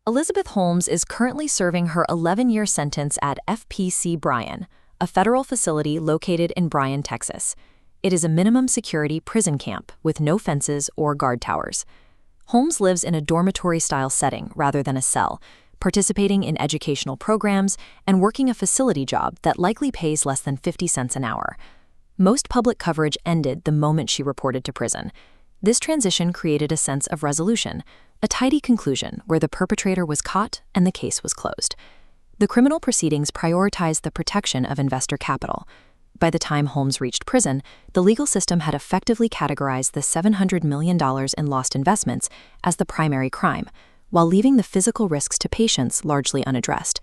Elizabeth Holmes is currently serving her 11-year sentence at FPC Bryan, a federal facility located in Bryan, Texas. It is a minimum security prison camp with no fences or guard towers. Holmes lives in a dormitory-style setting rather than a cell, participating in educational programs and working a facility job that likely pays less than 50 cents an hour. Most public coverage ended the moment she reported to prison. This transition created a sense of resolution, a tidy conclusion where the perpetrator was caught and the case was closed. The criminal proceedings prioritized the protection of investor capital. By the time Holmes reached prison, the legal system had effectively categorized the $700 million in lost investments as the primary crime, while leaving the physical risks to patients largely unaddressed.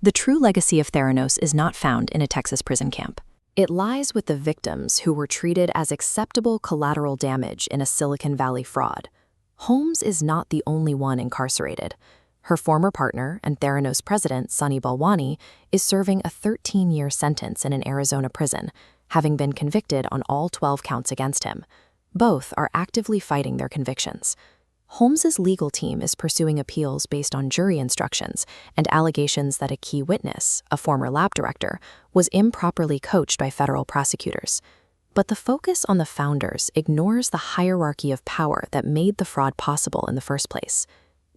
The true legacy of Theranos is not found in a Texas prison camp. It lies with the victims who were treated as acceptable collateral damage in a Silicon Valley fraud. Holmes is not the only one incarcerated. Her former partner and Theranos president, Sunny Balwani, is serving a 13-year sentence in an Arizona prison, having been convicted on all 12 counts against him. Both are actively fighting their convictions. Holmes's legal team is pursuing appeals based on jury instructions and allegations that a key witness, a former lab director, was improperly coached by federal prosecutors. But the focus on the founders ignores the hierarchy of power that made the fraud possible in the first place.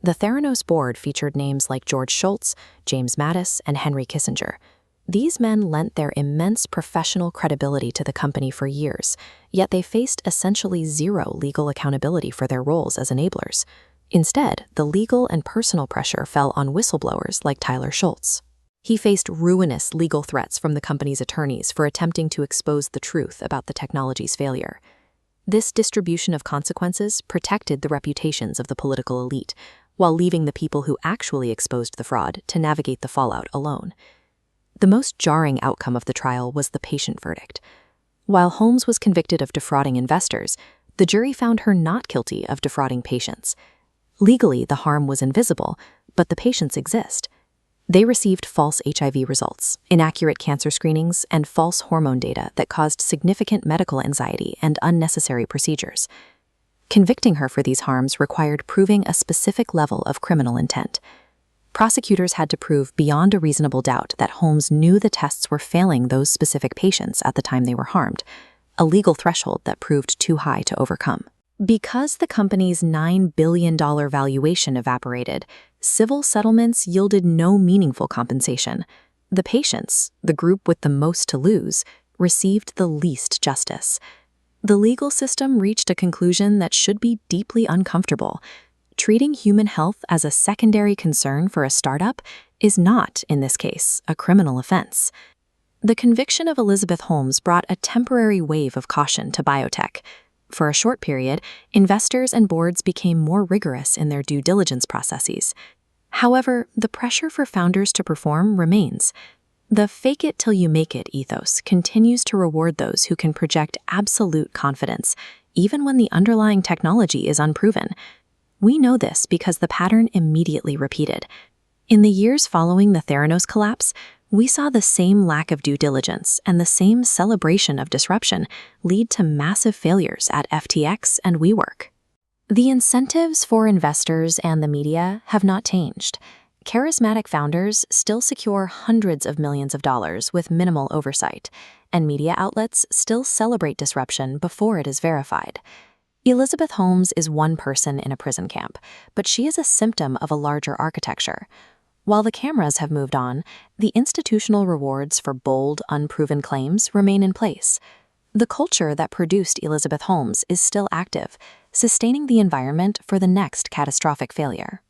The Theranos board featured names like George Shultz, James Mattis, and Henry Kissinger. These men lent their immense professional credibility to the company for years, yet they faced essentially zero legal accountability for their roles as enablers. Instead, the legal and personal pressure fell on whistleblowers like Tyler Shultz. He faced ruinous legal threats from the company's attorneys for attempting to expose the truth about the technology's failure. This distribution of consequences protected the reputations of the political elite, while leaving the people who actually exposed the fraud to navigate the fallout alone. The most jarring outcome of the trial was the patient verdict. While Holmes was convicted of defrauding investors, the jury found her not guilty of defrauding patients. Legally, the harm was invisible, but the patients exist. They received false HIV results, inaccurate cancer screenings, and false hormone data that caused significant medical anxiety and unnecessary procedures. Convicting her for these harms required proving a specific level of criminal intent. Prosecutors had to prove beyond a reasonable doubt that Holmes knew the tests were failing those specific patients at the time they were harmed, a legal threshold that proved too high to overcome. Because the company's $9 billion valuation evaporated, civil settlements yielded no meaningful compensation. The patients, the group with the most to lose, received the least justice. The legal system reached a conclusion that should be deeply uncomfortable. Treating human health as a secondary concern for a startup is not, in this case, a criminal offense. The conviction of Elizabeth Holmes brought a temporary wave of caution to biotech. For a short period, investors and boards became more rigorous in their due diligence processes. However, the pressure for founders to perform remains. The fake-it-till-you-make-it ethos continues to reward those who can project absolute confidence, even when the underlying technology is unproven. We know this because the pattern immediately repeated. In the years following the Theranos collapse, we saw the same lack of due diligence and the same celebration of disruption lead to massive failures at FTX and WeWork. The incentives for investors and the media have not changed. Charismatic founders still secure hundreds of millions of dollars with minimal oversight, and media outlets still celebrate disruption before it is verified. Elizabeth Holmes is one person in a prison camp, but she is a symptom of a larger architecture. While the cameras have moved on, the institutional rewards for bold, unproven claims remain in place. The culture that produced Elizabeth Holmes is still active, sustaining the environment for the next catastrophic failure.